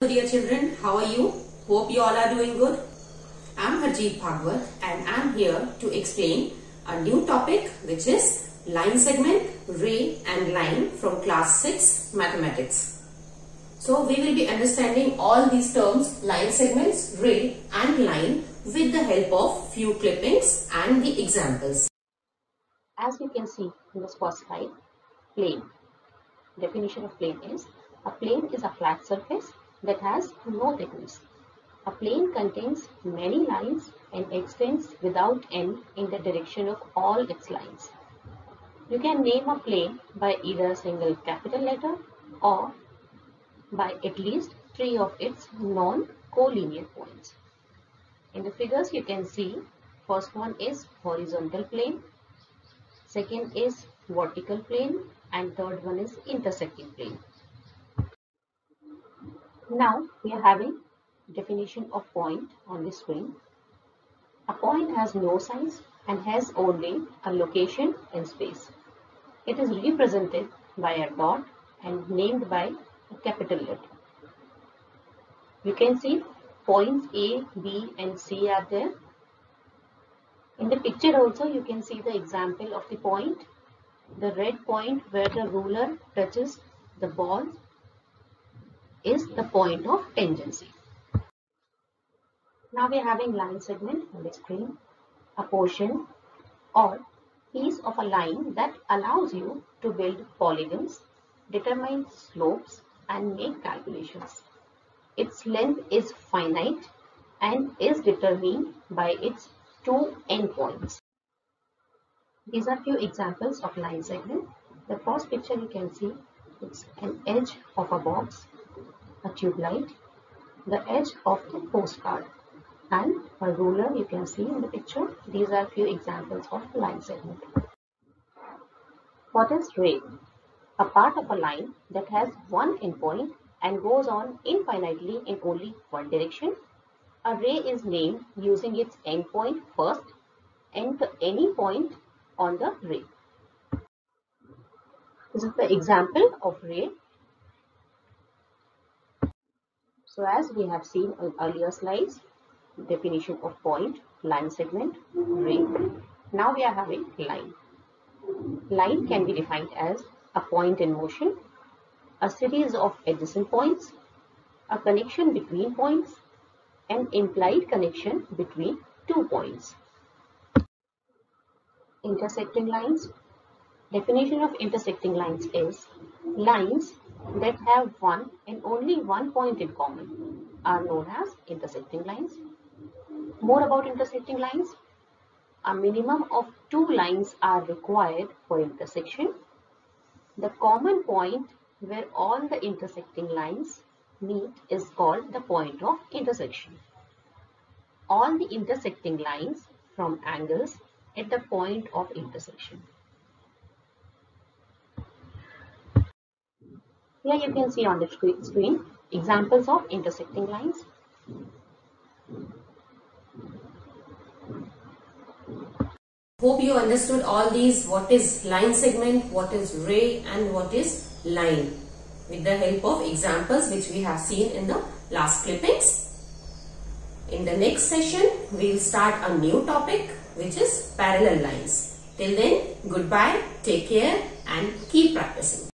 Dear children, how are you? Hope you all are doing good. I'm Harjeet Bhagwat and I'm here to explain a new topic which is line segment, ray and line from class 6 mathematics. So we will be understanding all these terms line segments, ray and line with the help of few clippings and the examples. As you can see in this first slide, plane. Definition of plane is, a plane is a flat surface that has no thickness. A plane contains many lines and extends without end in the direction of all its lines. You can name a plane by either a single capital letter or by at least 3 of its non-collinear points. In the figures you can see, first one is horizontal plane, second is vertical plane, and third one is intersecting plane. Now we are having definition of point on the screen. A point has no size and has only a location in space. It is represented by a dot and named by a capital letter. You can see points A, B and C are there. In the picture also you can see the example of the point. The red point where the ruler touches the ball is the point of tangency. Now we are having line segment on the screen, a portion or piece of a line that allows you to build polygons, determine slopes and make calculations. Its length is finite and is determined by its two endpoints. These are few examples of line segment. The first picture you can see, it's an edge of a box, a tube light, the edge of a postcard and a ruler you can see in the picture. These are few examples of line segment. What is ray? A part of a line that has one endpoint and goes on infinitely in only one direction. A ray is named using its endpoint first and to any point on the ray. This is the example of ray. So as we have seen in earlier slides, definition of point, line segment, ray. Now we are having line. Line can be defined as a point in motion, a series of adjacent points, a connection between points, an implied connection between 2 points. Intersecting lines. Definition of intersecting lines is lines that have one and only one point in common are known as intersecting lines. More about intersecting lines. A minimum of 2 lines are required for intersection. The common point where all the intersecting lines meet is called the point of intersection. All the intersecting lines from angles at the point of intersection. Here you can see on the screen examples of intersecting lines. Hope you understood all these, what is line segment, what is ray and what is line with the help of examples which we have seen in the last clippings. In the next session, we will start a new topic which is parallel lines. Till then, goodbye, take care and keep practicing.